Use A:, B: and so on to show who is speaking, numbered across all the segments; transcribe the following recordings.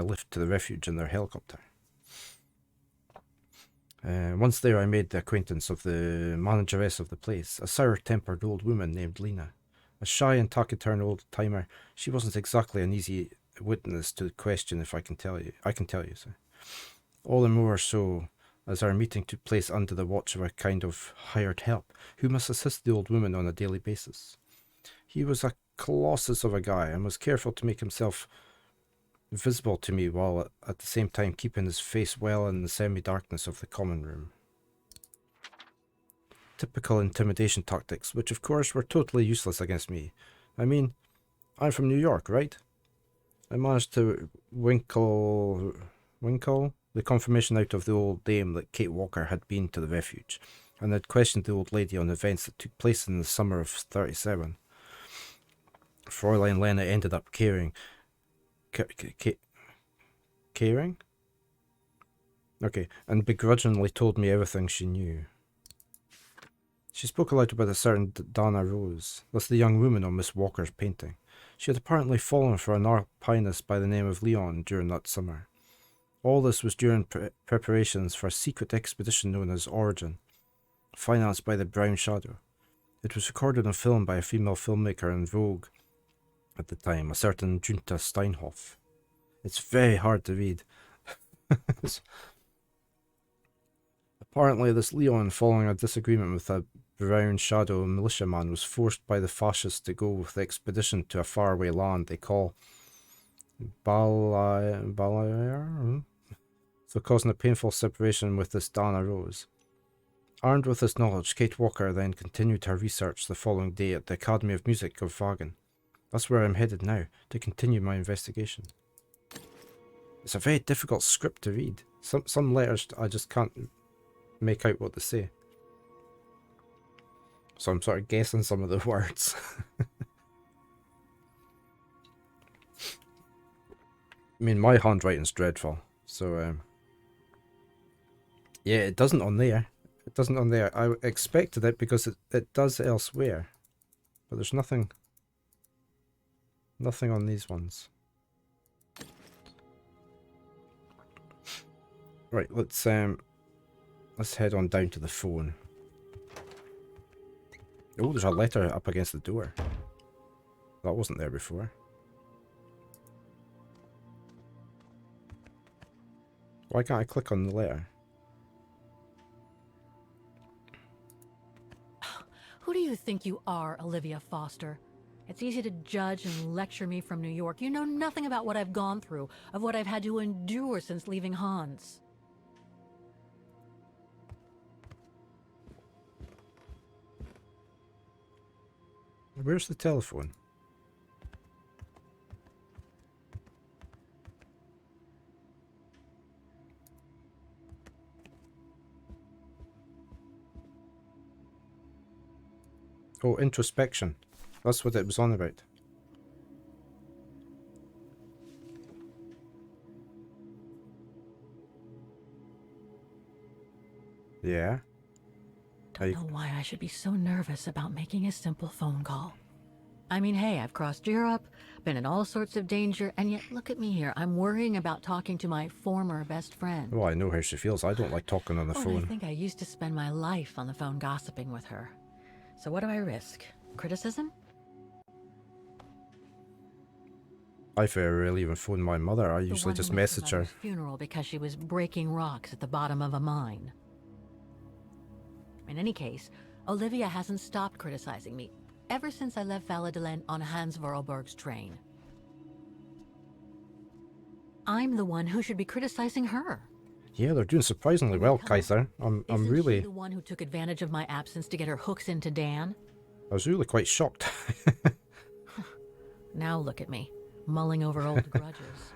A: lift to the refuge in their helicopter. Once there, I made the acquaintance of the manageress of the place, a sour-tempered old woman named Lena. A shy and taciturn old-timer, she wasn't exactly an easy witness to the question if I can tell you. So. All the more so as our meeting took place under the watch of a kind of hired help, who must assist the old woman on a daily basis. He was a colossus of a guy and was careful to make himself visible to me while at the same time keeping his face well in the semi-darkness of the common room. Typical intimidation tactics, which of course were totally useless against me. I mean, I'm from New York, right? I managed to winkle the confirmation out of the old dame that Kate Walker had been to the refuge, and had questioned the old lady on events that took place in the summer of 37. Fräulein Lena ended up caring? Okay, and begrudgingly told me everything she knew. She spoke aloud about a certain Dana Rose. That's the young woman on Miss Walker's painting. She had apparently fallen for an alpinist by the name of Leon during that summer. All this was during preparations for a secret expedition known as Origin, financed by the Brown Shadow. It was recorded and filmed by a female filmmaker in vogue at the time, a certain Junta Steinhoff. It's very hard to read. Apparently, this Leon, following a disagreement with a Brown Shadow militiaman, was forced by the fascists to go with the expedition to a faraway land they call Balair, so causing a painful separation with this Dana Rose. Armed with this knowledge, Kate Walker then continued her research the following day at the Academy of Music of Wagen. That's where I'm headed now, to continue my investigation. It's a very difficult script to read. Some letters I just can't make out what they say. So I'm sort of guessing some of the words. I mean, my handwriting's dreadful, so yeah, it doesn't on there. It doesn't on there. I expected it because it does elsewhere, but there's nothing on these ones. Right, let's head on down to the phone. Oh, there's a letter up against the door. That wasn't there before. Why can't I click on the letter?
B: Who do you think you are, Olivia Foster? It's easy to judge and lecture me from New York. You know nothing about what I've gone through, of what I've had to endure since leaving Hans.
A: Where's the telephone? Oh, introspection. That's what it was on about. Yeah.
B: Don't know why I should be so nervous about making a simple phone call. I mean, hey, I've crossed Europe, been in all sorts of danger, and yet look at me here. I'm worrying about talking to my former best friend.
A: Well, I know how she feels. I don't like talking on the phone.
B: I think I used to spend my life on the phone gossiping with her. So what do I risk? Criticism?
A: I very rarely even phone my mother. I usually just message her.
B: Funeral because she was breaking rocks at the bottom of a mine. In any case, Olivia hasn't stopped criticizing me ever since I left Valladolid on Hans Vorarlberg's train. I'm the one who should be criticizing her.
A: Yeah, they're doing surprisingly well, Kaiser. I'm really...
B: Isn't she the one who took advantage of my absence to get her hooks into Dan?
A: I was really quite shocked.
B: Now look at me, mulling over old grudges.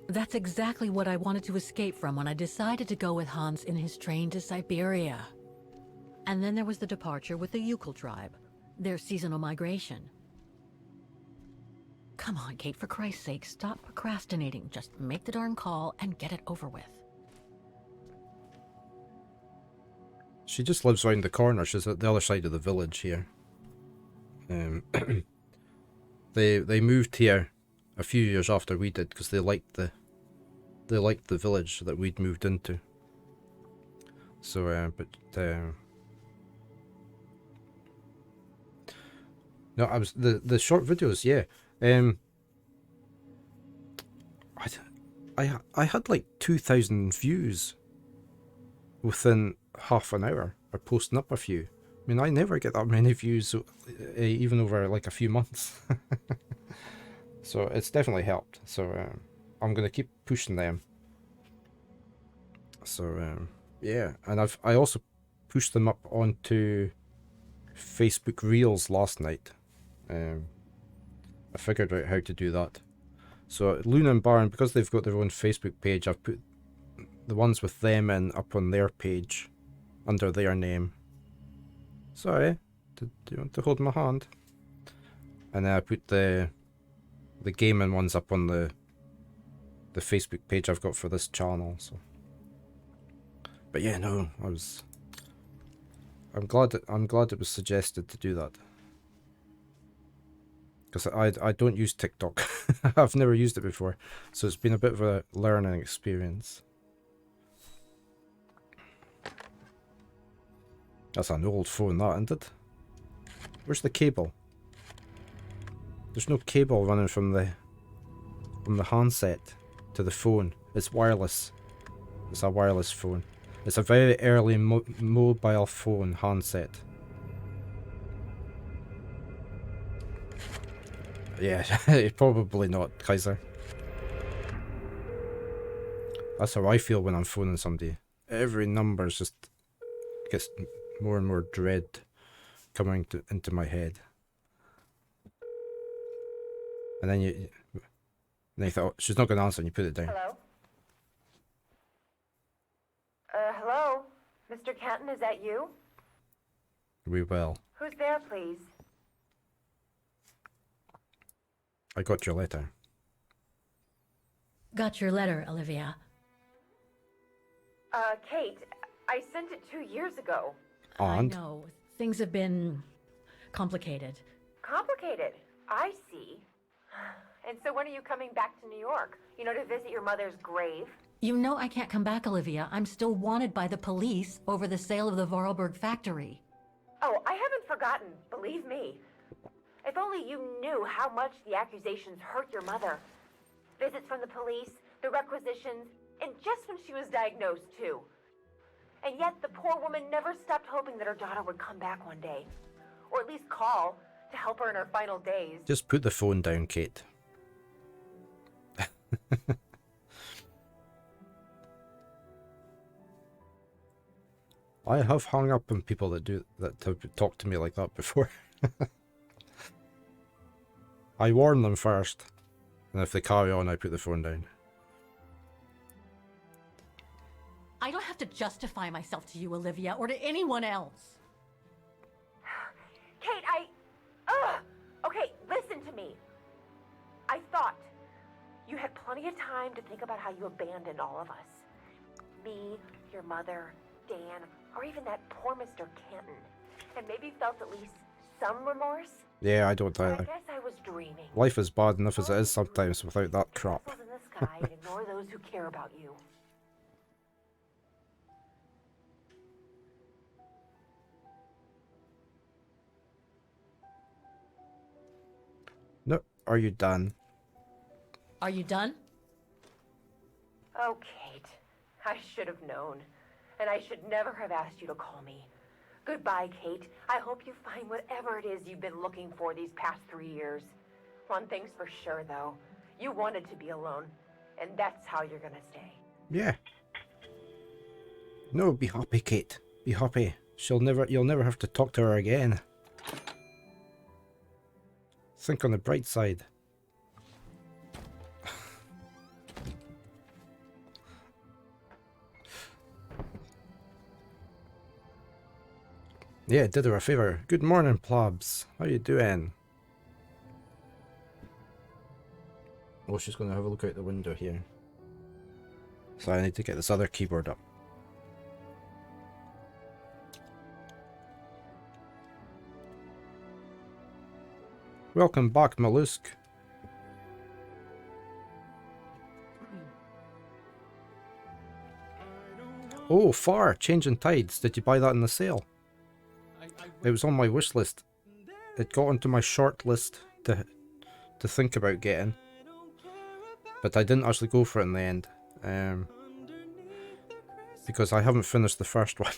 B: That's exactly what I wanted to escape from when I decided to go with Hans in his train to Syberia. And then there was the departure with the Yukon tribe, their seasonal migration. Come on, Kate, for Christ's sake, stop procrastinating. Just make the darn call and get it over with.
A: She just lives round the corner. She's at the other side of the village here. They moved here a few years after we did, because they liked the village that we'd moved into. So, no, I was the short videos, yeah. I had like 2,000 views within half an hour of posting up a few. I mean, I never get that many views, even over like a few months. So it's definitely helped. So I'm gonna keep pushing them. So yeah, and I also pushed them up onto Facebook Reels last night. I figured out how to do that. So Luna and Baron, because they've got their own Facebook page, I've put the ones with them in up on their page under their name. Sorry, do you want to hold my hand? And then I put the gaming ones up on the Facebook page I've got for this channel. So, but yeah, no, I'm glad it was suggested to do that, because I don't use TikTok. I've never used it before, so it's been a bit of a learning experience. That's an old phone, that, isn't it? Where's the cable? There's no cable running from the handset to the phone. It's wireless. It's a wireless phone. It's a very early mobile phone handset. Yeah, probably not, Kaiser. That's how I feel when I'm phoning somebody. Every number just gets more and more dread coming into my head. And then you thought, oh, she's not going to answer, and you put it down.
C: Hello? Hello? Mr. Canton, is that you?
A: We will.
C: Who's there, please?
A: I got your letter.
B: Got your letter, Olivia.
C: Kate, I sent it 2 years ago.
B: I
A: And?
B: know. Things have been complicated.
C: Complicated. I see. And so when are you coming back to New York? You know, to visit your mother's grave?
B: You know I can't come back, Olivia. I'm still wanted by the police over the sale of the Vorarlberg factory.
C: Oh, I haven't forgotten, believe me. If only you knew how much the accusations hurt your mother. Visits from the police, the requisitions, and just when she was diagnosed, too. And yet the poor woman never stopped hoping that her daughter would come back one day. Or at least call to help her in her final days.
A: Just put the phone down, Kate. I have hung up on people that have talked to me like that before. I warn them first, and if they carry on, I put the phone down.
B: I don't have to justify myself to you, Olivia, or to anyone else.
C: Kate, Okay, listen to me. I thought you had plenty of time to think about how you abandoned all of us. Me, your mother, Dan, or even that poor Mr. Canton. And maybe felt at least some remorse.
A: Yeah, I don't
C: But I
A: either.
C: guess I was dreaming.
A: Life is bad enough as it is sometimes without that crap.
C: Castles in the sky and ignore those who care about you.
A: No, are you done?
B: Are you done?
C: Oh, Kate. I should have known. And I should never have asked you to call me. Goodbye, Kate. I hope you find whatever it is you've been looking for these past 3 years. One thing's for sure, though. You wanted to be alone. And that's how you're gonna stay.
A: Yeah. No, be happy, Kate. Be happy. You'll never have to talk to her again. Think on the bright side. Yeah, it did her a favour. Good morning, plebs. How you doing? Oh, she's going to have a look out the window here. So I need to get this other keyboard up. Welcome back, Mollusk. Oh, Far, Changing Tides. Did you buy that in the sale? It was on my wish list. It got onto my short list to think about getting, but I didn't actually go for it in the end, because I haven't finished the first one.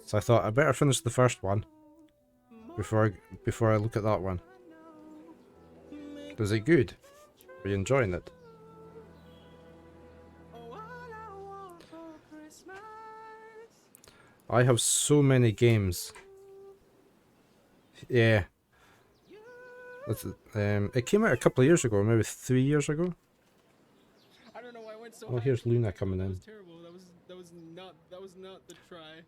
A: So I thought I better finish the first one before I look at that one. Was it good? Are you enjoying it? I have so many games. Yeah. That's, it came out a couple of years ago, maybe 3 years ago.
D: I don't know why I went so
A: Oh, here's Luna coming in.
D: terrible. That was not the try.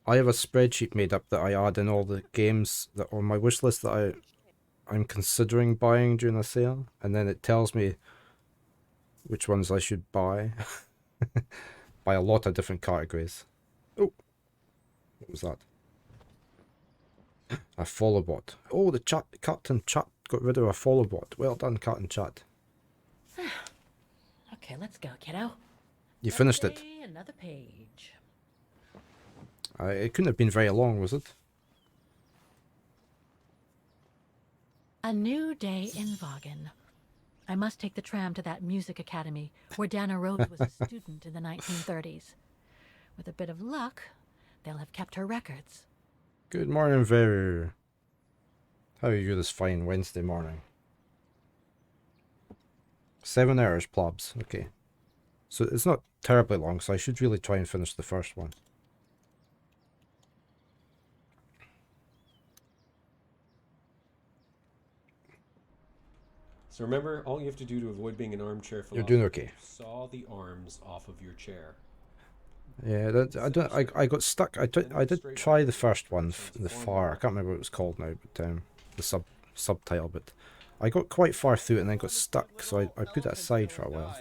A: I have a spreadsheet made up that I add in all the games that on my wish list that I'm considering buying during a sale, and then it tells me which ones I should buy by a lot of different categories. Oh, what was that? A follow bot. Oh, the Captain Chat got rid of a follow bot. Well done, Captain Chat.
B: Okay, let's go, kiddo.
A: You finished it.
B: Another page.
A: It couldn't have been very long, was it?
B: A new day in Vaughan. I must take the tram to that music academy where Dana Rhodes was a student in the 1930s. With a bit of luck, they'll have kept her records.
A: Good morning, Veru. How are you this fine Wednesday morning? 7 hours, plobs. Okay. So it's not terribly long, so I should really try and finish the first one.
E: So remember, all you have to do to avoid being an armchair philosopher.
A: You're doing okay.
E: Saw the arms off of your chair.
A: Yeah, I got stuck. I did try the first one, the Far. I can't remember what it was called now, but the subtitle. But I got quite far through it and then got stuck, so I put it aside for a while,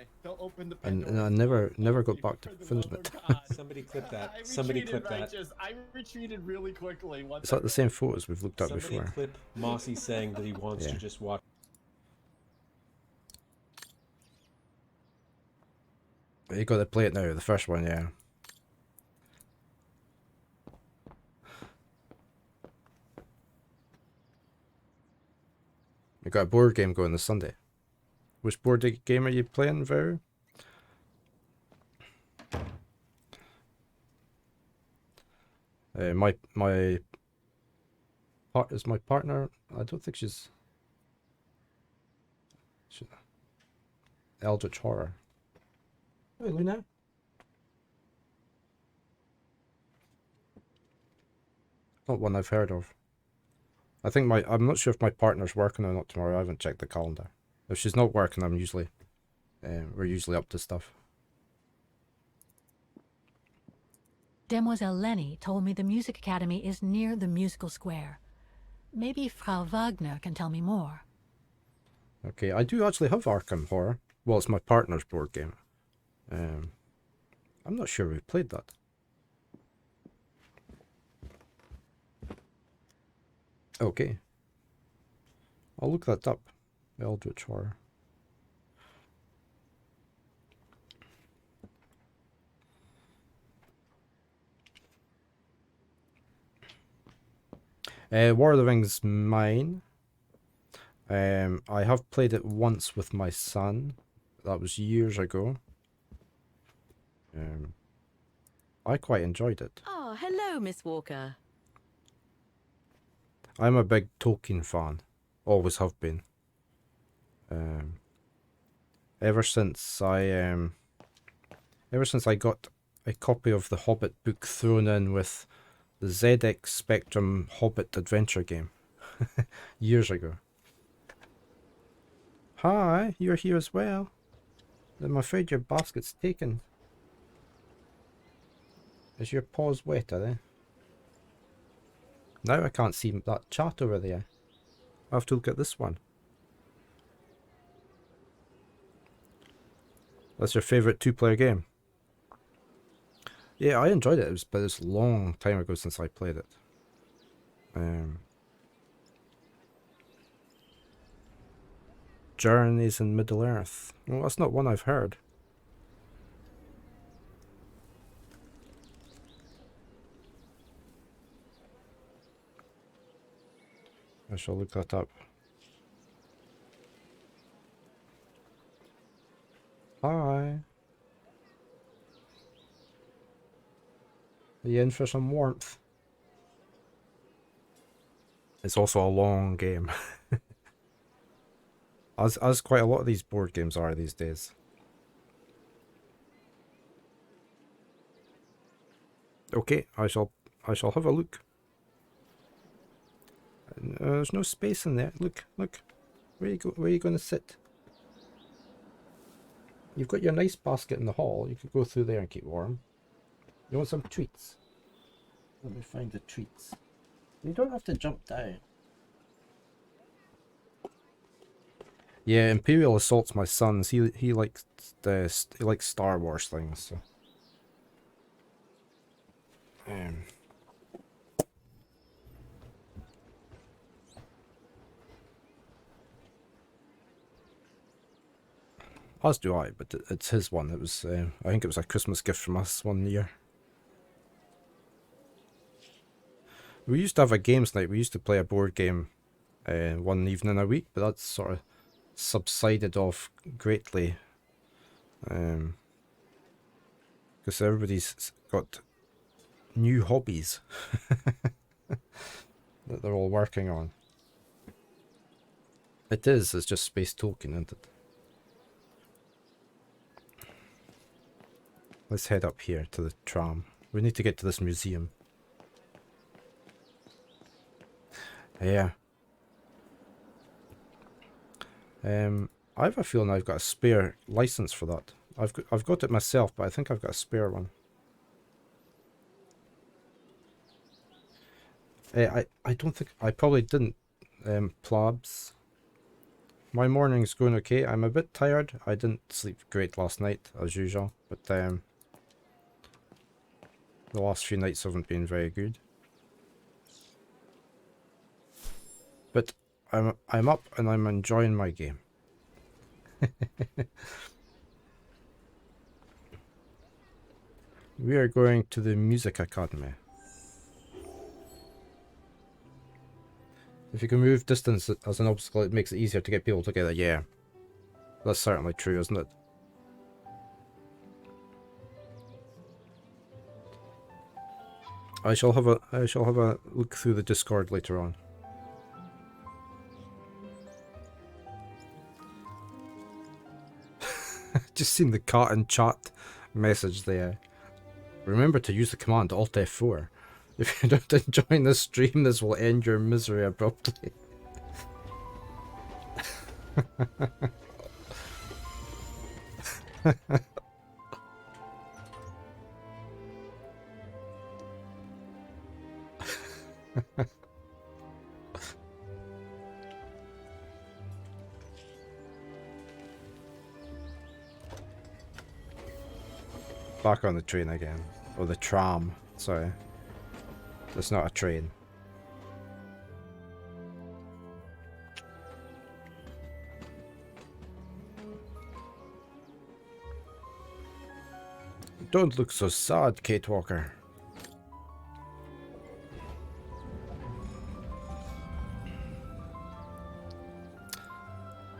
A: and I never got back to finishing it.
E: Somebody clip that. Somebody clip that.
D: I retreated really quickly.
A: Is that the same photos we've looked at
E: Somebody
A: before?
E: clip Mossy saying that he wants
A: Yeah.
E: to just watch.
A: You got to play it now. The first one, yeah. We got a board game going this Sunday. Which board game are you playing, Veru? My is my partner. I don't think she's Eldritch Horror. Hey, Luna. Not one I've heard of. I think I'm not sure if my partner's working or not tomorrow. I haven't checked the calendar. If she's not working, we're usually up to stuff.
B: Demoiselle Lenny told me the Music Academy is near the musical square. Maybe Frau Wagner can tell me more.
A: Okay, I do actually have Arkham Horror. Well, it's my partner's board game. I'm not sure we've played that. Okay. I'll look that up. Eldritch Horror. War of the Rings mine. I have played it once with my son. That was years ago. I quite enjoyed it.
F: Oh, hello, Miss Walker.
A: I'm a big Tolkien fan. Always have been. Ever since I got a copy of the Hobbit book thrown in with the ZX Spectrum Hobbit adventure game years ago. Hi, you're here as well. I'm afraid your basket's taken. Is your paws wet, are they? Now I can't see that chat over there. I have to look at this one. That's your favourite two-player game? Yeah, I enjoyed it, but it's a long time ago since I played it. Journeys in Middle-earth. Well, that's not one I've heard. shall look that up. Hi. Are you in for some warmth? It's also a long game. as quite a lot of these board games are these days. Okay, I shall have a look. There's no space in there. Look. Where are you going to sit? You've got your nice basket in the hall. You could go through there and keep warm. You want some treats? Let me find the treats. You don't have to jump down. Yeah, Imperial Assault's my son's. He likes Star Wars things. So. As do I, but it's his one. It was, I think it was a Christmas gift from us one year. We used to have a games night. We used to play a board game one evening a week, but that's sort of subsided off greatly. Because everybody's got new hobbies that they're all working on. It's just Space Tolkien, isn't it? Let's head up here to the tram. We need to get to this museum. Yeah. I have a feeling I've got a spare license for that. I've got it myself, but I think I've got a spare one. I don't think I probably didn't. Plabs. My morning's going okay. I'm a bit tired. I didn't sleep great last night, as usual, but the last few nights haven't been very good. But I'm up and I'm enjoying my game. We are going to the Music Academy. If you can move distance as an obstacle, it makes it easier to get people together. Yeah, that's certainly true, isn't it? I shall have a look through the Discord later on. Just seen the cat in chat message there. Remember to use the command Alt F4. If you don't enjoy this stream, this will end your misery abruptly. Back on the train again. Or the tram, sorry. It's not a train. Don't look so sad, Kate Walker.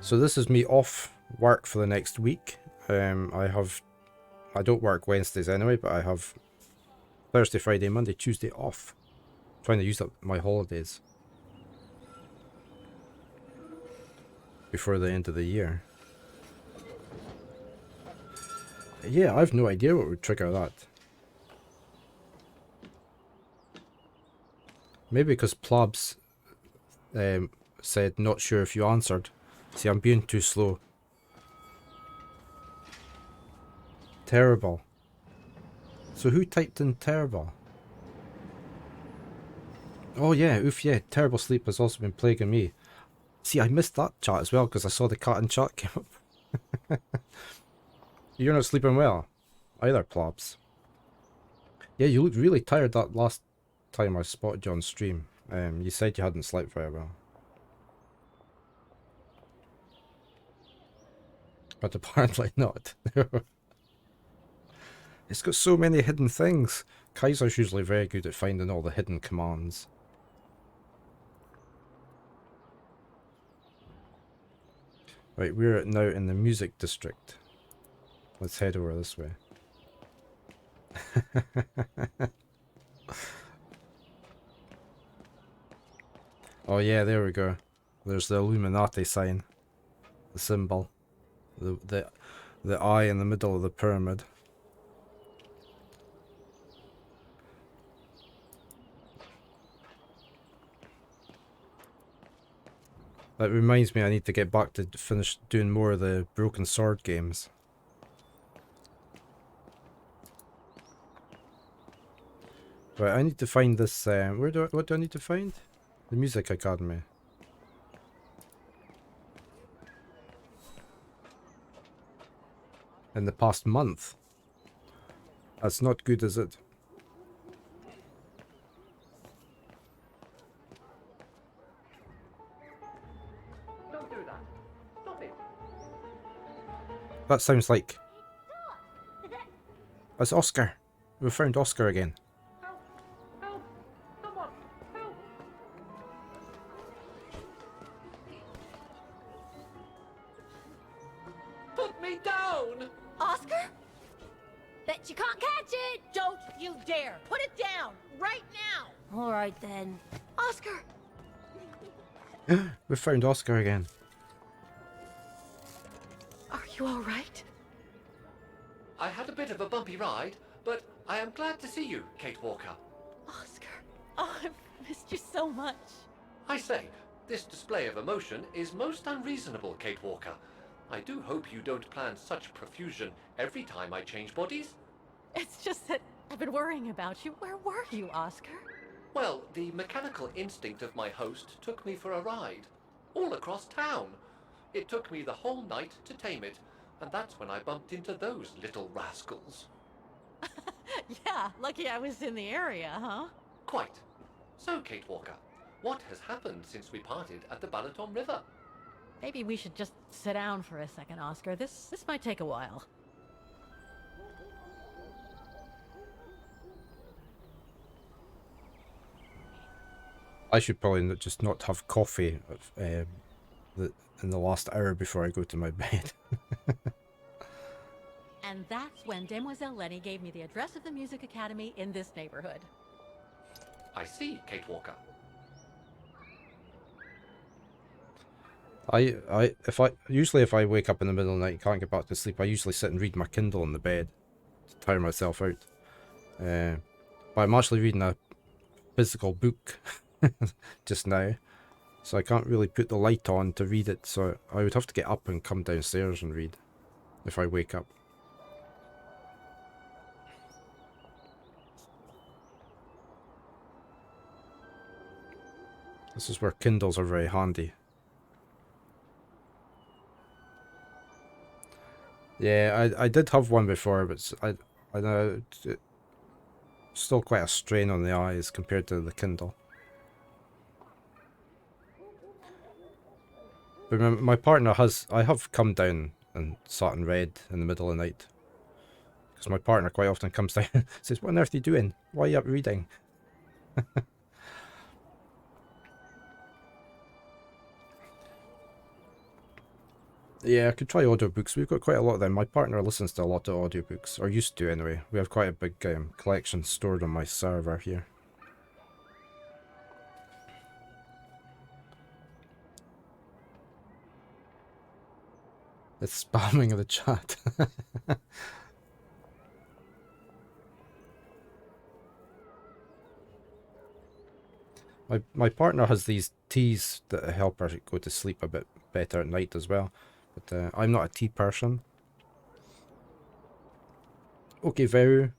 A: So this is me off work for the next week. I don't work Wednesdays anyway, but I have Thursday, Friday, Monday, Tuesday off. Trying to use up my holidays before the end of the year. Yeah, I've no idea what would trigger that. Maybe because Plabs said not sure if you answered. See, I'm being too slow. Terrible. So who typed in terrible? Oh yeah, oof yeah, terrible sleep has also been plaguing me. See, I missed that chat as well because I saw the cat in chat came up. You're not sleeping well either, Plabs. Yeah, you looked really tired that last time I spotted you on stream. You said you hadn't slept very well. But apparently not. It's got so many hidden things. Kaiser's usually very good at finding all the hidden commands. Right, we're now in the music district. Let's head over this way. Oh yeah, there we go. There's the Illuminati sign. The symbol. The eye in the middle of the pyramid. That reminds me I need to get back to finish doing more of the Broken Sword games. Right, I need to find this, what do I need to find? The Music Academy. In the past month. That's not good, is it?
G: Don't do that. Stop it.
A: That sounds like... That's Oscar. We found Oscar again.
G: Help! Help! Someone! Help! Put me down!
H: Oscar? Bet you can't catch it!
F: Don't you dare! Put it down! Right now!
H: All right then.
B: Oscar!
A: We found Oscar again.
B: Are you alright?
G: I had a bit of a bumpy ride, but I am glad to see you, Kate Walker.
B: Oscar.
F: Oh, I've missed you so much.
G: I say, this display of emotion is most unreasonable, Kate Walker. I do hope you don't plan such profusion every time I change bodies.
F: It's just that I've been worrying about you. Where were you, Oscar?
G: Well, the mechanical instinct of my host took me for a ride. All across town. It took me the whole night to tame it, and that's when I bumped into those little rascals.
F: Yeah, lucky I was in the area, huh?
G: Quite. So, Kate Walker, what has happened since we parted at the Balaton River?
F: Maybe we should just sit down for a second, Oscar. This might take a while.
A: I should probably just not have coffee in the last hour before I go to my bed.
F: And that's when Demoiselle Lenny gave me the address of the Music Academy in this neighborhood.
G: I see, Kate Walker.
A: Usually if I wake up in the middle of the night and can't get back to sleep, I usually sit and read my Kindle in the bed to tire myself out. But I'm actually reading a physical book just now, so I can't really put the light on to read it, so I would have to get up and come downstairs and read if I wake up. This is where Kindles are very handy. Yeah, I did have one before, but I know it's still quite a strain on the eyes compared to the Kindle. But my partner I have come down and sat and read in the middle of the night. Because my partner quite often comes down and says, "What on earth are you doing? Why are you up reading?" Yeah, I could try audiobooks. We've got quite a lot of them. My partner listens to a lot of audiobooks, or used to anyway. We have quite a big collection stored on my server here. It's spamming of the chat. My partner has these teas that help her go to sleep a bit better at night as well. But I'm not a tea person. Okay, Veru.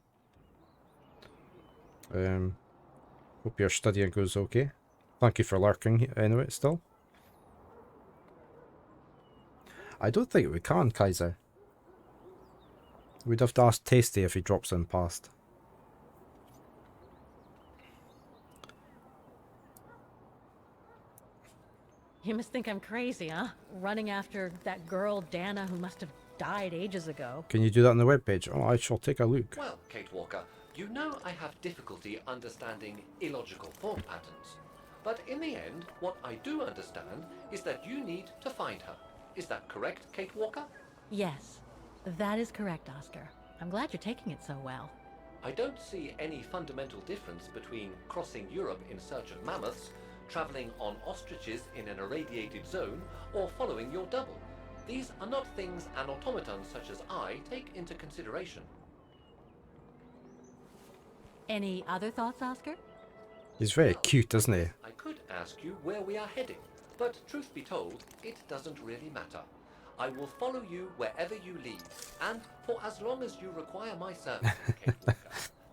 A: Hope your studying goes okay. Thank you for lurking anyway, still. I don't think we can, Kaiser. We'd have to ask Tasty if he drops in past.
F: You must think I'm crazy, huh? Running after that girl, Dana, who must have died ages ago.
A: Can you do that on the webpage? Oh, I shall take a look.
G: Well, Kate Walker, you know I have difficulty understanding illogical thought patterns. But in the end, what I do understand is that you need to find her. Is that correct, Kate Walker?
B: Yes, that is correct, Oscar. I'm glad you're taking it so well.
G: I don't see any fundamental difference between crossing Europe in search of mammoths, traveling on ostriches in an irradiated zone, or following your double. These are not things an automaton such as I take into consideration.
B: Any other thoughts, Oscar?
A: He's very
G: Well,
A: cute, isn't he?
G: I could ask you where we are heading, but truth be told, it doesn't really matter. I will follow you wherever you lead, and for as long as you require my services, Kate Walker.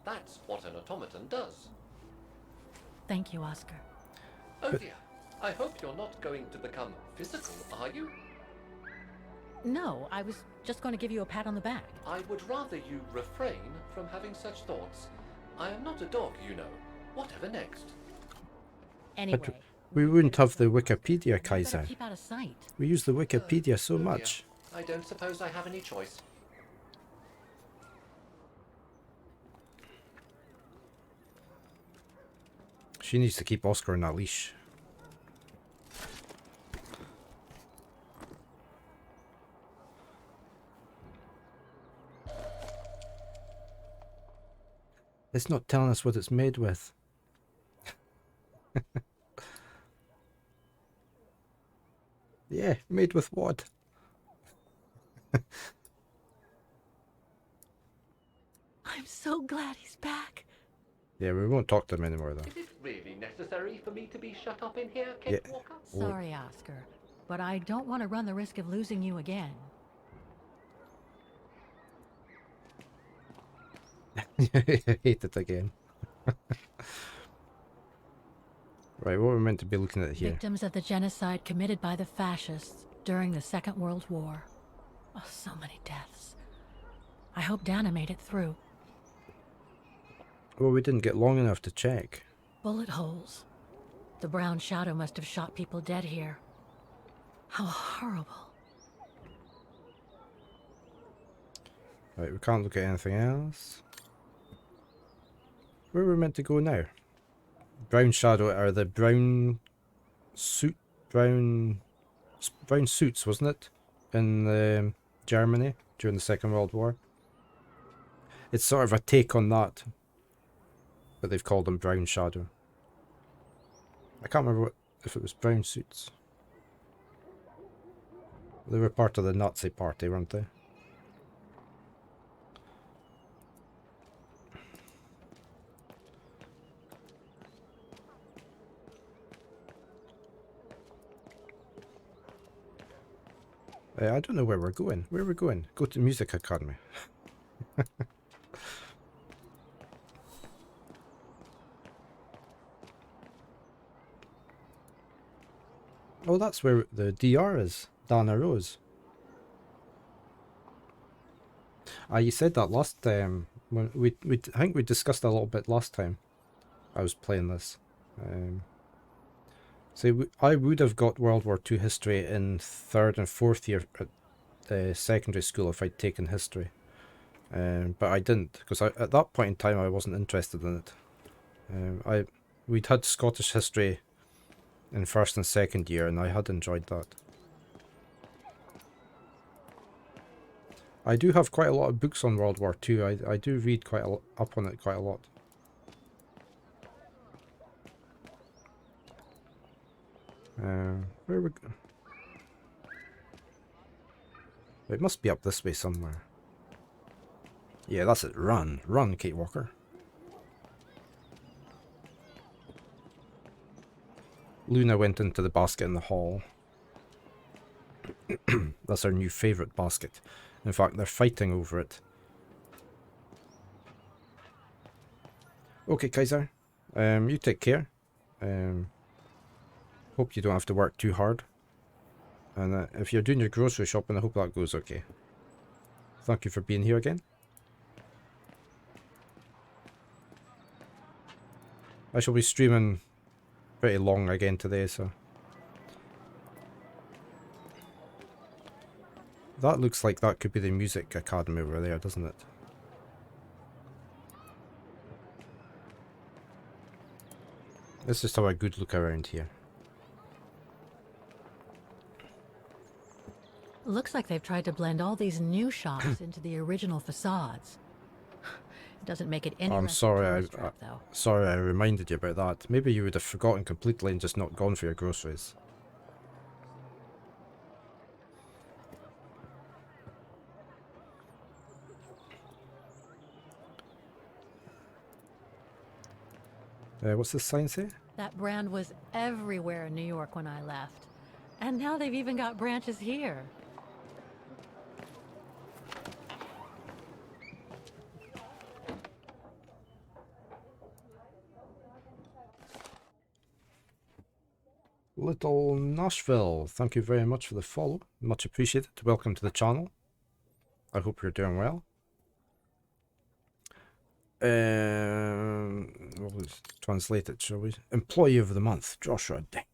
G: That's what an automaton does.
B: Thank you, Oscar.
G: Oh dear, I hope you're not going to become physical, are you?
B: No, I was just going to give you a pat on the back.
G: I would rather you refrain from having such thoughts. I am not a dog, you know. Whatever next?
B: Anyway,
A: We wouldn't have the Wikipedia,
B: you better
A: Kaiser.
B: keep out of sight.
A: We use the Wikipedia so
G: Oh dear.
A: much.
G: I don't suppose I have any choice.
A: She needs to keep Oscar on that leash. It's not telling us what it's made with. Yeah, made with what?
B: I'm so glad he's back.
A: Yeah, we won't talk to him anymore though.
G: Is it really necessary for me to be shut up in here, Kate
A: Yeah.
G: Walker?
B: Sorry, Oscar, but I don't want to run the risk of losing you again.
A: I hate it again. Right, what we're meant to be looking at here.
B: Victims of the genocide committed by the fascists during the Second World War. Oh, so many deaths. I hope Dana made it through.
A: Well, we didn't get long enough to check.
B: Bullet holes. The brown shadow must have shot people dead here. How horrible.
A: Right, we can't look at anything else. Where are we meant to go now? Brown shadow, or the brown suit, brown suits, wasn't it? In Germany during the Second World War. It's sort of a take on that. But they've called them brown shadow. I can't remember if it was brown suits. They were part of the Nazi party, weren't they? I don't know where we're going. Where are we going? Go to Music Academy. Oh, that's where the DR is. Dana Rose. Ah, you said that last time. When I think we discussed a little bit last time. I was playing this. So I would have got World War II history in 3rd and 4th year at secondary school if I'd taken history. But I didn't, because at that point in time I wasn't interested in it. We'd had Scottish history in 1st and 2nd year, and I had enjoyed that. I do have quite a lot of books on World War II. I do read quite up on it quite a lot. Where we go? It must be up this way somewhere. Yeah, that's it. Run. Run, Kate Walker. Luna went into the basket in the hall. That's our new favourite basket. In fact, they're fighting over it. Okay, Kaiser. You take care. Hope you don't have to work too hard. And if you're doing your grocery shopping, I hope that goes okay. Thank you for being here again. I shall be streaming pretty long again today, so... That looks like that could be the Music Academy over there, doesn't it? Let's just have a good look around here.
B: Looks like they've tried to blend all these new shops into the original facades. It doesn't make it any
A: I'm
B: less
A: sorry,
B: a tourist trap, though.
A: sorry I reminded you about that. Maybe you would have forgotten completely and just not gone for your groceries. What's this sign say?
B: That brand was everywhere in New York when I left. And now they've even got branches here.
A: Little Nashville, thank you very much for the follow. Much appreciated. Welcome to the channel. I hope you're doing well. We'll translate it, shall we? Employee of the Month, Joshua Dink.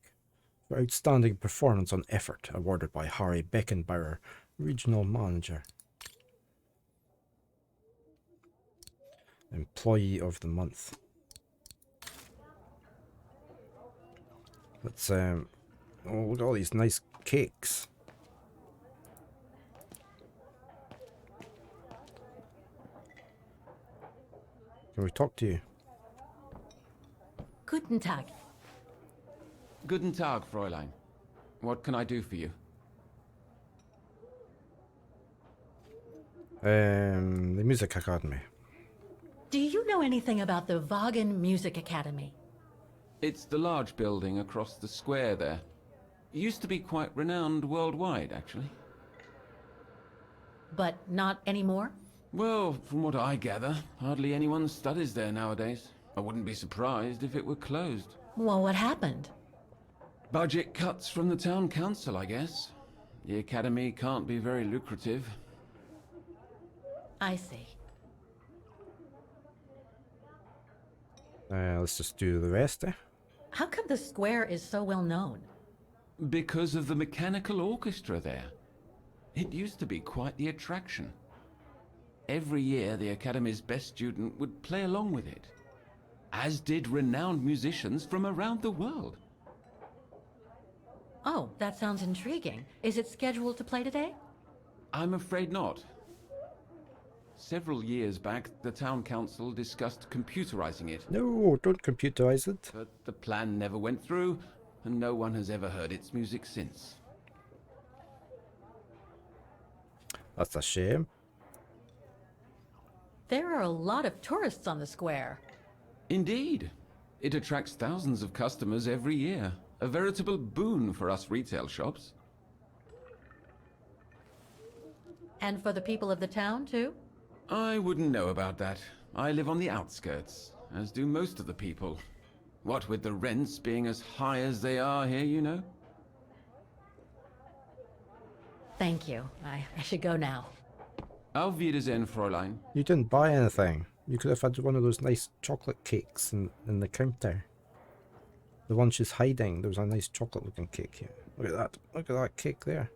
A: For outstanding performance on effort, awarded by Harry Beckenbauer, Regional Manager. Employee of the Month. Let's, oh, look at all these nice cakes. Can we talk to you?
B: Guten Tag.
I: Guten Tag, Fräulein. What can I do for you?
A: The Music Academy.
B: Do you know anything about the Wagen Music Academy?
I: It's the large building across the square there. Used to be quite renowned worldwide, actually.
B: But not anymore?
I: Well, from what I gather, hardly anyone studies there nowadays. I wouldn't be surprised if it were closed.
B: Well, what happened?
I: Budget cuts from the town council, I guess. The academy can't be very lucrative.
B: I see.
A: Let's just do the rest, eh?
B: How come the square is so well known?
I: Because of the mechanical orchestra there. It used to be quite the attraction. Every year, the Academy's best student would play along with it, as did renowned musicians from around the world.
B: Oh, that sounds intriguing. Is it scheduled to play today?
I: I'm afraid not. Several years back, the town council discussed computerizing it,
A: No, don't computerize it.
I: but the plan never went through, and no one has ever heard its music since.
A: That's a shame.
B: There are a lot of tourists on the square.
I: Indeed. It attracts thousands of customers every year. A veritable boon for us retail shops.
B: And for the people of the town, too?
I: I wouldn't know about that. I live on the outskirts, as do most of the people. What with the rents being as high as they are here, you know?
B: Thank you. I should go now.
I: Auf Wiedersehen, Fräulein.
A: You didn't buy anything. You could have had one of those nice chocolate cakes in the counter. The one she's hiding, there was a nice chocolate looking cake here. Look at that. Look at that cake there.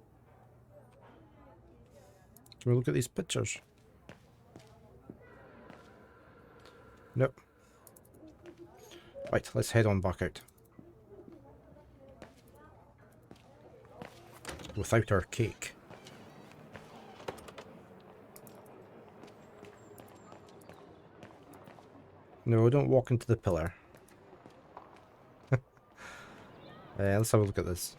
A: Can we look at these pictures? Nope. Right, let's head on back out. Without our cake. No, don't walk into the pillar. Let's have a look at this.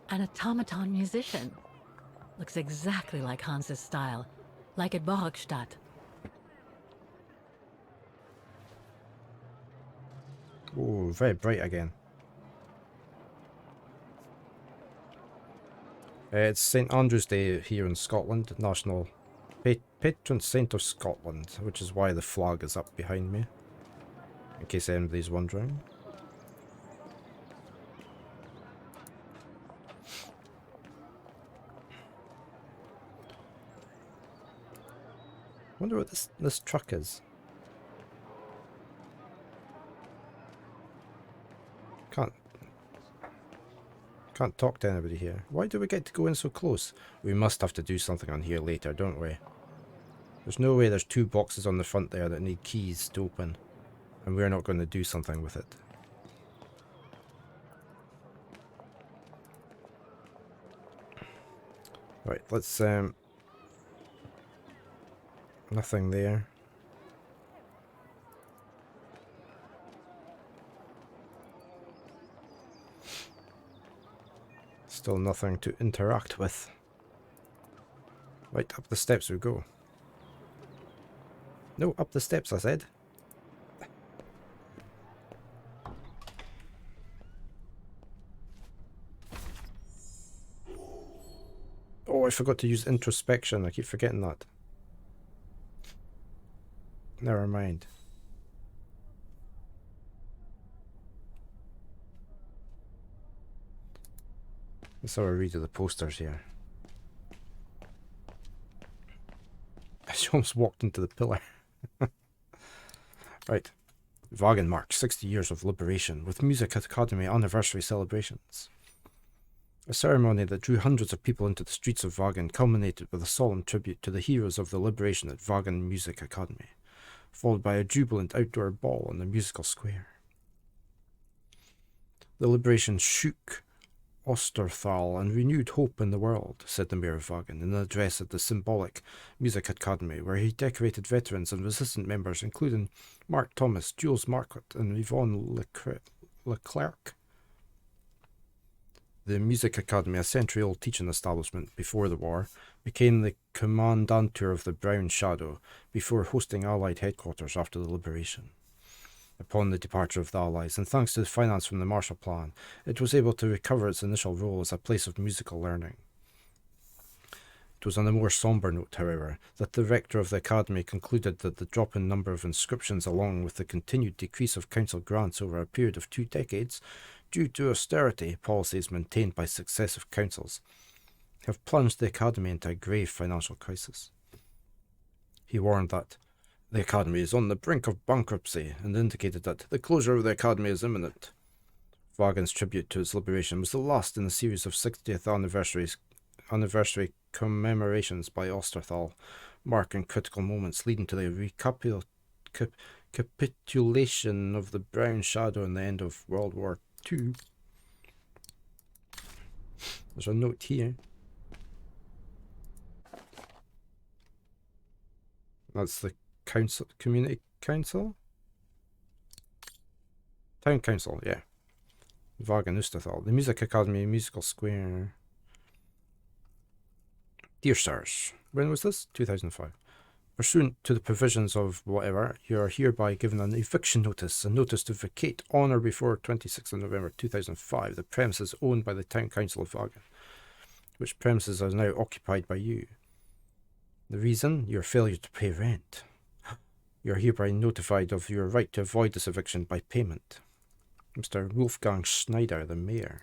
B: An automaton musician. Looks exactly like Hans's style. Like at Bochstadt.
A: Oh, very bright again. It's St Andrew's Day here in Scotland, National Patron Saint of Scotland, which is why the flag is up behind me, in case anybody's wondering. Wonder what this truck is. Can't talk to anybody here. Why do we get to go in so close? We must have to do something on here later, don't we? There's no way there's two boxes on the front there that need keys to open, and we're not going to do something with it. Right, let's nothing there. Still nothing to interact with. Right, up the steps we go. No, up the steps, I said. Oh, I forgot to use introspection. I keep forgetting that. Never mind. Let's have a read of the posters here. She almost walked into the pillar. Right. Wagen marks 60 years of liberation with Music Academy anniversary celebrations. A ceremony that drew hundreds of people into the streets of Wagen culminated with a solemn tribute to the heroes of the liberation at Wagen Music Academy, followed by a jubilant outdoor ball in the musical square. The liberation shook Osterthal and renewed hope in the world, said the mayor of Wagen in an address at the symbolic Music Academy, where he decorated veterans and resistant members, including Mark Thomas, Jules Marquette, and Yvonne Leclerc. The Music Academy, a century-old teaching establishment before the war, became the commandantur of the Brown Shadow before hosting Allied headquarters after the liberation. Upon the departure of the Allies, and thanks to the finance from the Marshall Plan, it was able to recover its initial role as a place of musical learning. It was on a more sombre note, however, that the rector of the academy concluded that the drop in number of inscriptions, along with the continued decrease of council grants over a period of 2 decades, due to austerity policies maintained by successive councils, have plunged the academy into a grave financial crisis. He warned that the academy is on the brink of bankruptcy and indicated that the closure of the academy is imminent. Wagen's tribute to its liberation was the last in a series of 60th anniversary commemorations by Osterthal, marking critical moments leading to the recapitulation of the Brown Shadow and the end of World War II. There's a note here. That's the council, community council? Town council, yeah. Wagen Osterthal. The Music Academy Musical Square. Dear Sirs, when was this? 2005. Pursuant to the provisions of whatever, you are hereby given an eviction notice, a notice to vacate on or before 26th of November 2005 the premises owned by the Town Council of Wagen, which premises are now occupied by you. The reason? Your failure to pay rent. You are hereby notified of your right to avoid this eviction by payment. Mr. Wolfgang Schneider, the mayor.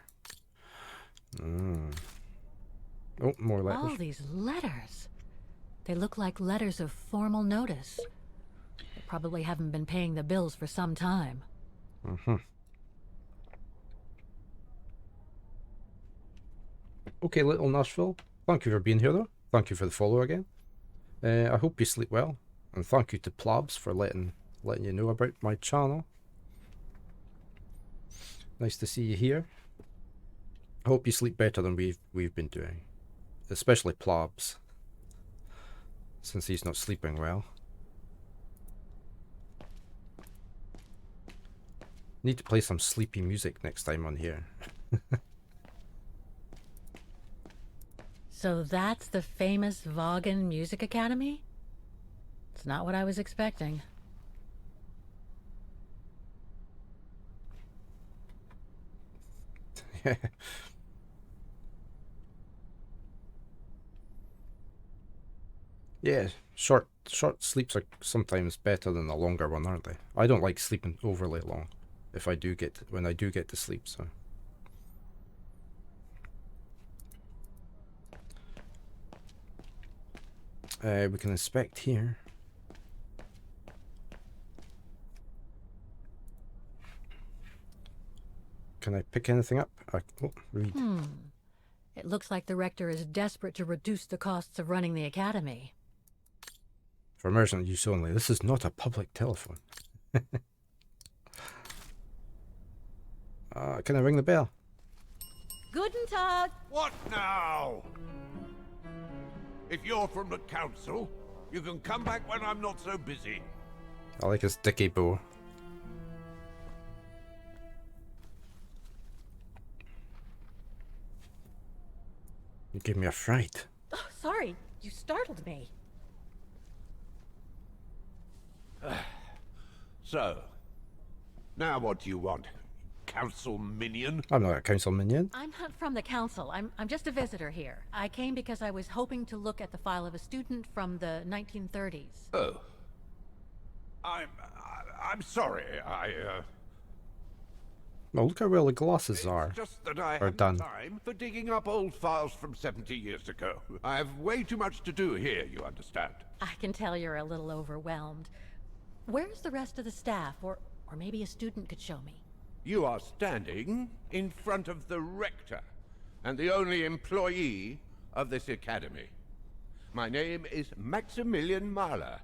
A: Oh, more letters.
B: All these letters. They look like letters of formal notice. They probably haven't been paying the bills for some time.
A: Okay, Little Nashville. Thank you for being here, though. Thank you for the follow again. I hope you sleep well. And thank you to Plabs for letting you know about my channel. Nice to see you here. I hope you sleep better than we've been doing. Especially Plabs, since he's not sleeping well. Need to play some sleepy music next time on here.
B: So that's the famous Wagen Music Academy? It's not what I was expecting. Yeah, short sleeps are sometimes better than a longer one, aren't they? I don't like sleeping overly long when I do get to sleep, so. We can inspect here. Can I pick anything up? Read. It looks like the rector is desperate to reduce the costs of running the academy.
A: For emergency use only. This is not a public telephone. Can I ring the bell?
H: Guten Tag.
J: What now? If you're from the council, you can come back when I'm not so busy.
A: I like his dicky bow. You gave me a fright.
F: Oh, sorry. You startled me.
J: So, now what do you want? Council minion?
A: I'm not a council minion.
F: I'm not from the council. I'm just a visitor here. I came because I was hoping to look at the file of a student from the 1930s.
J: Oh. I'm sorry,
A: Well, look how well the glasses are.
J: It's just that I
A: Are
J: haven't
A: done.
J: time for digging up old files from 70 years ago. I have way too much to do here, you understand.
F: I can tell you're a little overwhelmed. Where's the rest of the staff? Or maybe a student could show me.
J: You are standing in front of the rector and the only employee of this academy. My name is Maximilian Mahler,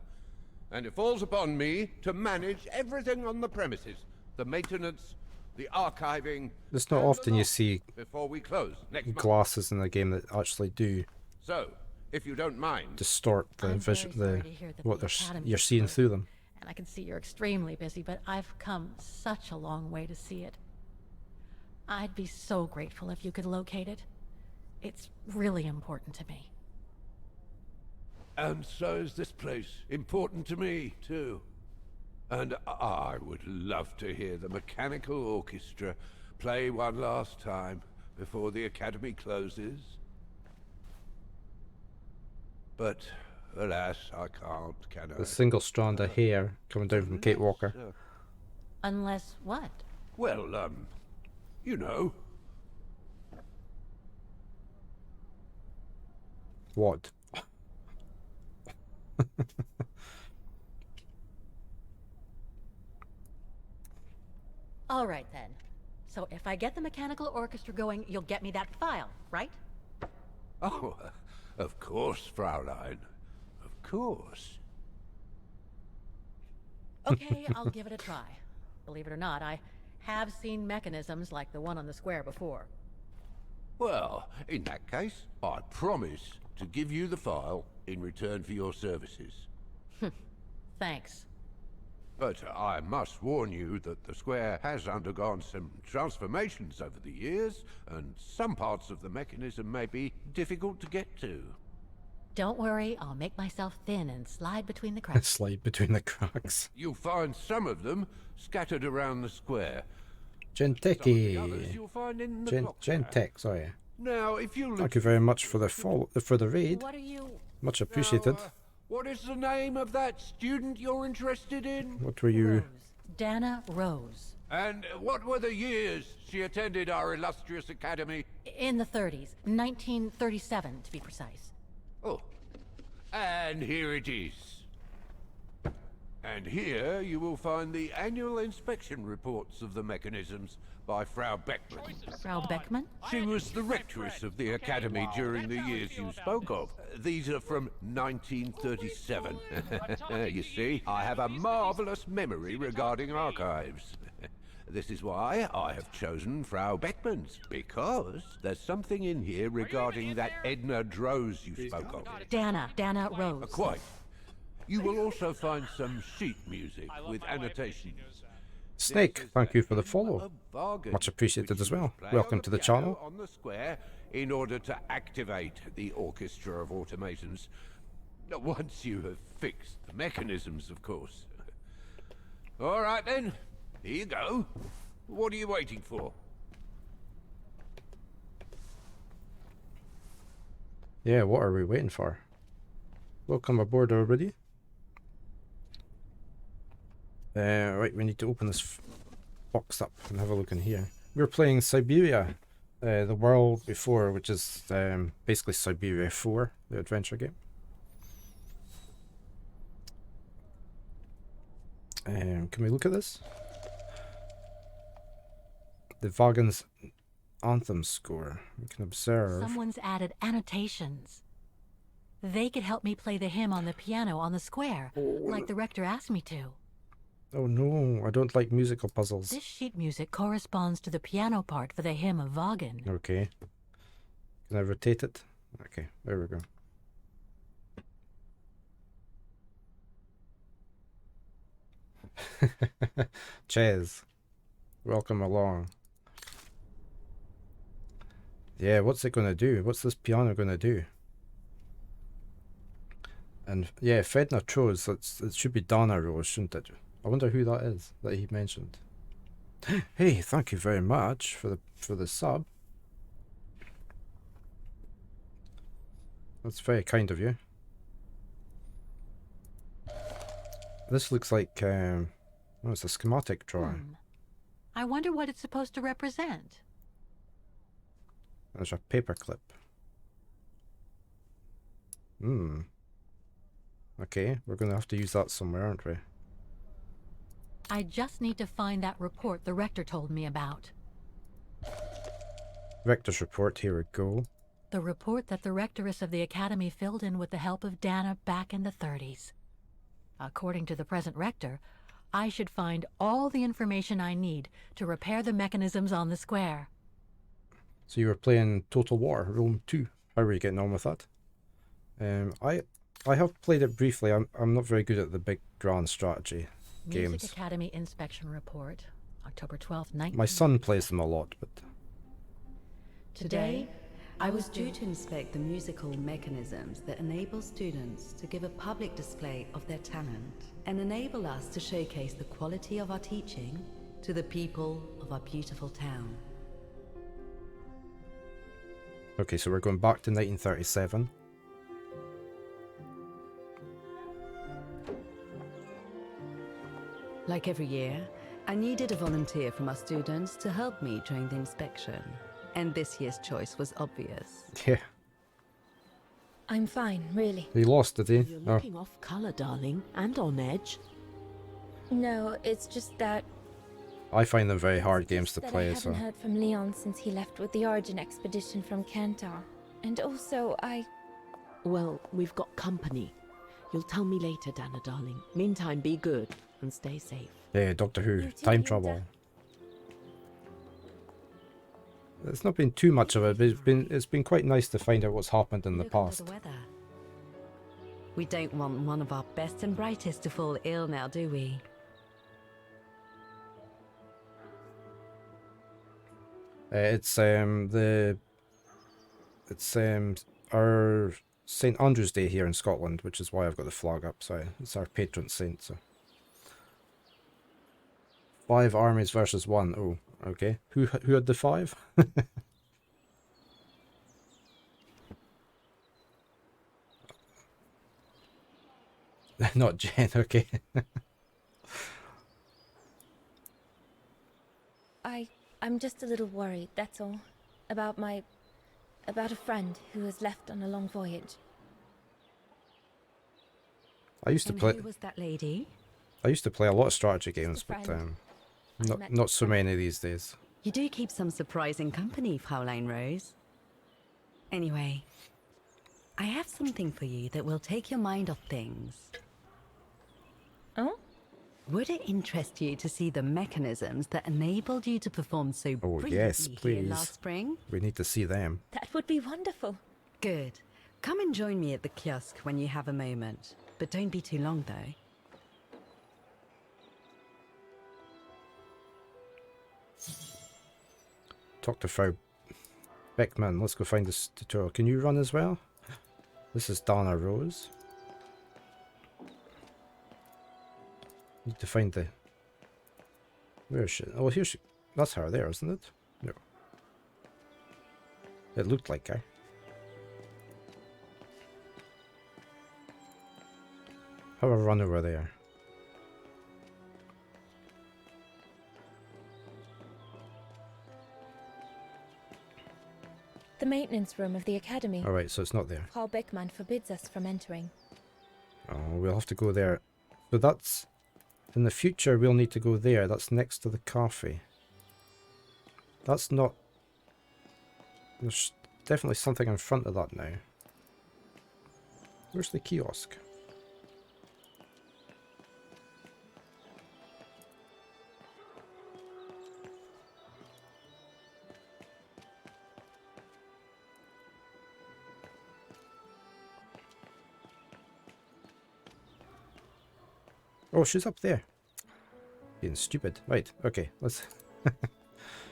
J: and it falls upon me to manage everything on the premises. The maintenance, the archiving...
A: It's not
J: and the
A: often you
J: logs
A: see
J: before we close next month.
A: glasses in a game that actually do
J: So, if you don't mind...
A: distort the
F: I'm very
A: vision,
F: sorry to hear that
A: what
F: the
A: they're
F: Academy
A: you're
F: is
A: seeing
F: closed.
A: through them.
F: And I can see you're extremely busy, but I've come such a long way to see it. I'd be so grateful if you could locate it. It's really important to me.
J: And so is this place important to me, too. And I would love to hear the mechanical orchestra play one last time before the academy closes. But, alas, I can't, can I?
A: The single strand of hair coming down from Kate Walker.
F: Unless what?
J: Well, you know.
A: What?
F: All right then. So if I get the mechanical orchestra going, you'll get me that file, right?
J: Oh, of course, Fraulein. Of course.
F: Okay, I'll give it a try. Believe it or not, I have seen mechanisms like the one on the square before.
J: Well, in that case, I promise to give you the file in return for your services.
F: Thanks.
J: But I must warn you that the square has undergone some transformations over the years, and some parts of the mechanism may be difficult to get to.
F: Don't worry, I'll make myself thin and slide between the cracks.
A: Slide between the cracks.
J: You'll find some of them scattered around the square. Some of the others
A: Genteki.
J: you'll find in the clock tower.
A: Gentek, sorry.
J: Now, if you look...
A: Thank you very much for the raid.
F: What are you...
A: Much appreciated.
J: Now, what is the name of that student you're interested in?
A: What were you?
F: Rose. Dana Rose.
J: And what were the years she attended our illustrious academy?
F: In the 30s. 1937, to be precise.
J: Oh, and here it is. And here you will find the annual inspection reports of the mechanisms by Frau Beckman.
F: Frau Beckman?
J: She was the rectress of the academy during the years you spoke of. These are from 1937. You see, I have a marvelous memory regarding archives. This is why I have chosen Frau Beckman's, because there's something in here regarding that Edna Droz you spoke of.
F: Dana Rose.
J: Quite. You will also find some sheet music with annotations.
A: Snake, thank you for the follow. Much appreciated as well. Welcome to the channel.
J: On the square in order to activate the orchestra of automatons. Once you have fixed the mechanisms, of course. All right then. Here you go. What are you waiting for?
A: Yeah, what are we waiting for? Welcome aboard, everybody. Right, we need to open this box up and have a look in here. We're playing Syberia, the world before, which is basically Syberia 4, the adventure game. Can we look at this? The Vaughan's Anthem score. We can observe.
F: Someone's added annotations. They could help me play the hymn on the piano on the square, like the rector asked me to.
A: Oh no, I don't like musical puzzles.
F: This sheet music corresponds to the piano part for the hymn of Vaughan.
A: Okay. Can I rotate it? Okay, there we go. Ches, welcome along. Yeah, what's it gonna do? What's this piano gonna do? And yeah, Fedna chose. It should be Donna Rose, shouldn't it? I wonder who that is that he mentioned. Hey, thank you very much for the sub. That's very kind of you. This looks like oh, it's a schematic drawing.
B: I wonder what it's supposed to represent.
A: There's a paperclip. Okay, we're gonna have to use that somewhere, aren't we?
B: I just need to find that report the rector told me about.
A: Rector's report, here we go.
B: The report that the rectoress of the academy filled in with the help of Dana back in the 30s. According to the present rector, I should find all the information I need to repair the mechanisms on the square.
A: So you were playing Total War, Rome 2. How are you getting on with that? I have played it briefly. I'm not very good at the big grand strategy games.
B: Music Academy Inspection Report, October 12th, 19...
A: My son plays them a lot, but...
K: Today, I was due to inspect the musical mechanisms that enable students to give a public display of their talent and enable us to showcase the quality of our teaching to the people of our beautiful town.
A: Okay, so we're going back to 1937.
K: Like every year, I needed a volunteer from our students to help me during the inspection. And this year's choice was obvious.
A: Yeah.
H: I'm fine, really.
A: He lost, did he?
L: You're looking off colour, darling, and on edge.
H: No, it's just that...
A: I find them very hard games to play,
H: I
A: so...
H: haven't heard from Leon since he left with the Origin expedition from Kantar. And also,
L: Well, we've got company. You'll tell me later, Dana, darling. Meantime, be good and stay safe.
A: Yeah, Doctor Who. Time travel. It's not been too much of it, but it's been quite nice to find out what's happened in the past.
K: The weather. We don't want one of our best and brightest to fall ill now, do we?
A: It's our St Andrew's Day here in Scotland, which is why I've got the flag up. So it's our patron saint. So 5 armies versus 1. Oh, okay. Who had the 5? Not Jen. Okay.
H: I'm just a little worried, that's all. About a friend who has left on a long voyage.
A: I used to play...
K: Who was that lady?
A: I used to play a lot of strategy games, but not so many these days.
K: You do keep some surprising company, Fraulein Rose. Anyway, I have something for you that will take your mind off things.
H: Oh?
K: Would it interest you to see the mechanisms that enabled you to perform so brilliantly
A: yes,
K: here
A: please.
K: last spring?
A: We need to see them.
H: That would be wonderful.
K: Good. Come and join me at the kiosk when you have a moment. But don't be too long, though.
A: Talk to Frau Beckman. Let's go find this tutorial. Can you run as well? This is Dana Rose. Need to find the... Where is she? Oh, here she... That's her there, isn't it? No. It looked like her. Have a run over there.
H: The maintenance room of the academy.
A: Alright, so it's not there.
H: Frau Beckmann forbids us from entering.
A: Oh, we'll have to go there. But that's... In the future, we'll need to go there. That's next to the cafe. That's not... There's definitely something in front of that now. Where's the kiosk? Oh, she's up there. Being stupid. Right, okay, let's...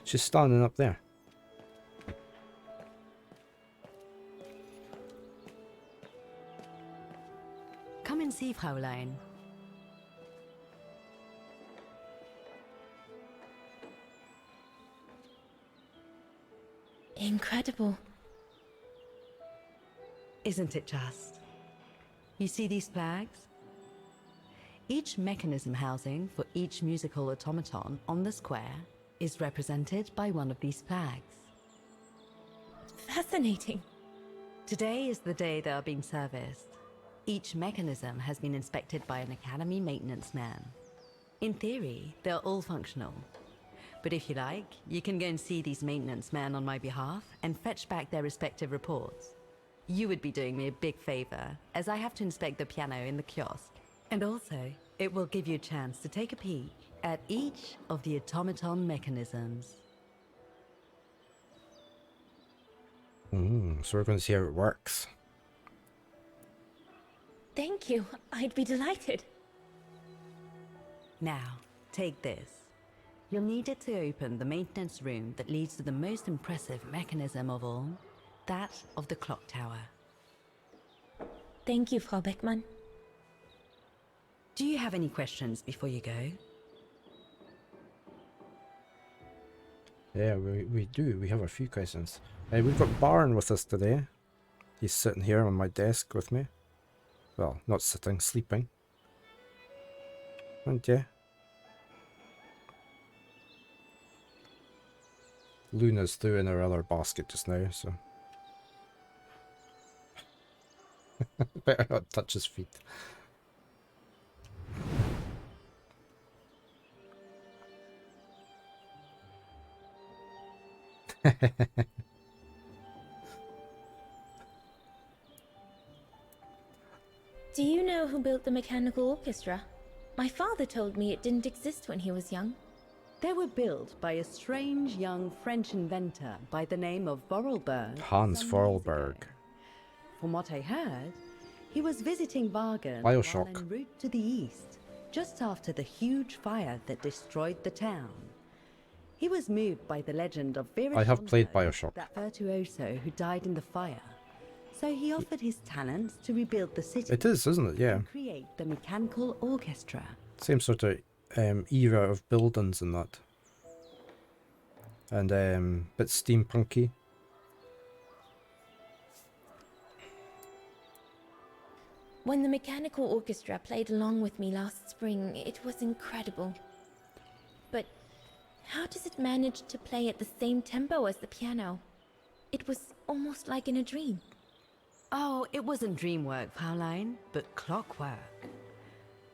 A: She's standing up there.
K: Come and see, Fraulein.
H: Incredible.
K: Isn't it just? You see these flags? Each mechanism housing for each musical automaton on the square is represented by one of these flags.
H: Fascinating.
K: Today is the day they are being serviced. Each mechanism has been inspected by an Academy maintenance man. In theory, they're all functional. But if you like, you can go and see these maintenance men on my behalf and fetch back their respective reports. You would be doing me a big favor, as I have to inspect the piano in the kiosk. And also, it will give you a chance to take a peek at each of the automaton mechanisms.
A: So we're going to see how it works.
H: Thank you. I'd be delighted.
K: Now, take this. You'll need it to open the maintenance room that leads to the most impressive mechanism of all, that of the clock tower.
H: Thank you, Frau Beckmann.
K: Do you have any questions before you go?
A: Yeah, we do. We have a few questions. We've got Baron with us today. He's sitting here on my desk with me. Well, not sitting, sleeping. And yeah. Luna's through in her other basket just now, so... Better not touch his feet.
H: Do you know who built the mechanical orchestra? My father told me it didn't exist when he was young.
K: They were built by a strange young French inventor by the name of Vorarlberg.
A: Hans Vorarlberg.
K: From what I heard, he was visiting Wagen
A: Bioshock.
K: while en route to the east, just after the huge fire that destroyed the town. He was moved by the legend of Vera
A: I have played
K: Schönberg,
A: Bioshock.
K: that virtuoso who died in the fire. So he offered his talents to rebuild the city.
A: It is, isn't it? Yeah.
K: And create the mechanical orchestra.
A: Same sort of era of buildings and that. And bit steampunky.
H: When the mechanical orchestra played along with me last spring, it was incredible. But how does it manage to play at the same tempo as the piano? It was almost like in a dream.
K: Oh, it wasn't dream work, Fraulein, but clockwork.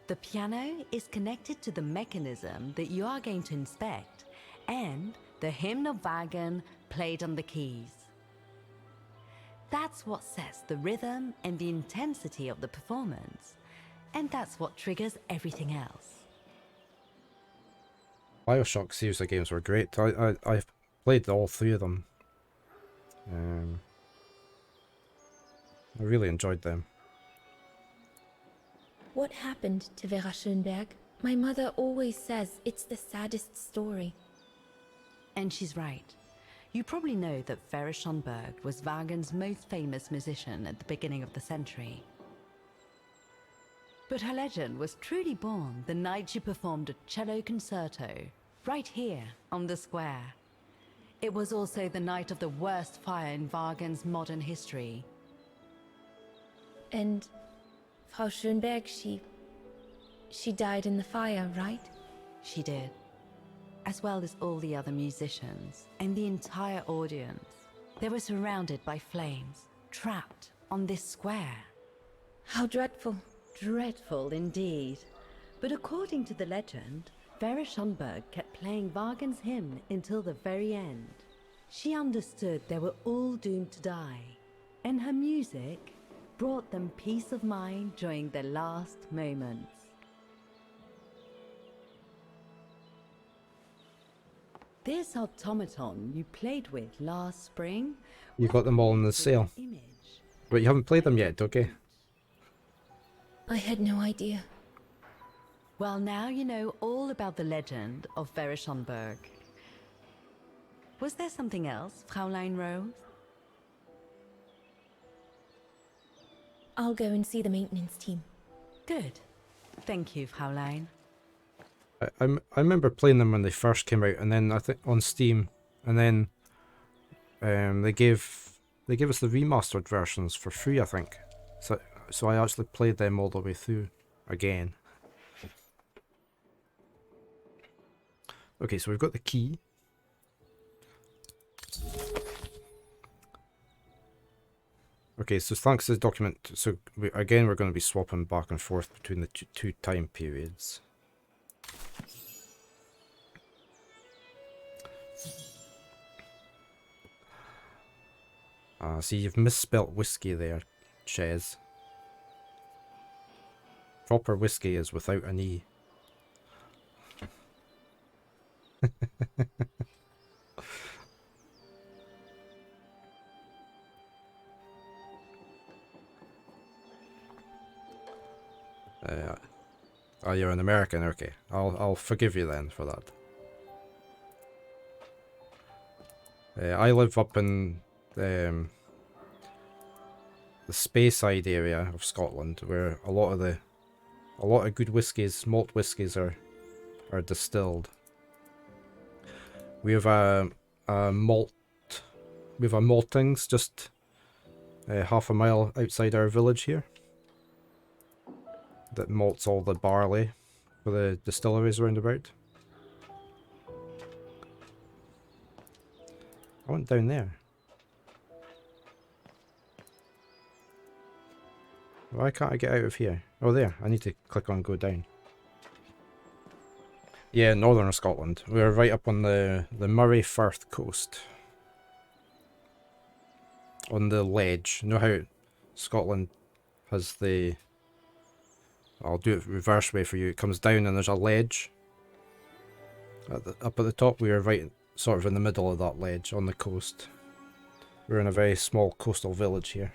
K: The piano is connected to the mechanism that you are going to inspect, and the hymn of Wagen played on the keys. That's what sets the rhythm and the intensity of the performance, and that's what triggers everything else.
A: Bioshock series of games were great. I've played all three of them. I really enjoyed them.
H: What happened to Vera Schönberg? My mother always says it's the saddest story.
K: And she's right. You probably know that Vera Schönberg was Wagen's most famous musician at the beginning of the century. But her legend was truly born the night she performed a cello concerto, right here on the square. It was also the night of the worst fire in Wagen's modern history.
H: And Frau Schönberg, she died in the fire, right?
K: She did. As well as all the other musicians and the entire audience. They were surrounded by flames, trapped on this square.
H: How dreadful.
K: Dreadful indeed. But according to the legend, Vera Schönberg kept playing Wagen's hymn until the very end. She understood they were all doomed to die, and her music brought them peace of mind during their last moments. This automaton you played with last spring...
A: You got them all in the sale. But you haven't played them yet, okay?
H: I had no idea.
K: Well, now you know all about the legend of Verischonberg. Was there something else, Fraulein Rose?
H: I'll go and see the maintenance team.
K: Good. Thank you, Fraulein.
A: I remember playing them when they first came out, and then I think on Steam, and then they gave us the remastered versions for free, I think. So I actually played them all the way through again. Okay, so we've got the key. Okay, so thanks to the document, so again we're going to be swapping back and forth between the two time periods. See, you've misspelt whiskey there, Chez. Proper whiskey is without an E. Oh, you're an American, okay. I'll forgive you then for that. I live up in the Speyside area of Scotland, where a lot of good whiskies, malt whiskies, are distilled. We have a maltings just half a mile outside our village here that malts all the barley for the distilleries round about. I went down there. Why can't I get out of here? Oh, there. I need to click on go down. Yeah, northern Scotland. We're right up on the Moray Firth coast. On the ledge. You know how Scotland has the... I'll do it reverse way for you. It comes down and there's a ledge. Up at the top, we are right sort of in the middle of that ledge on the coast. We're in a very small coastal village here.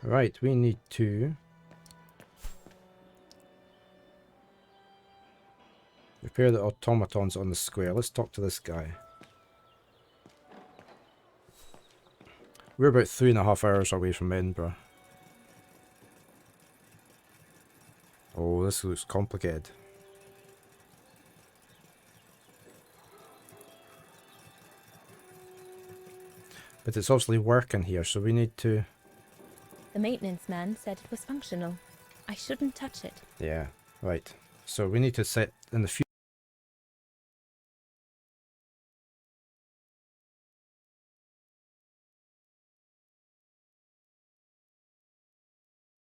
A: Right, we need to repair the automatons on the square. Let's talk to this guy. We're about 3.5 hours away from Edinburgh. Oh, this looks complicated. But it's obviously working here, so we need to...
H: The maintenance man said it was functional. I shouldn't touch it.
A: Yeah, right. So we need to set in the future.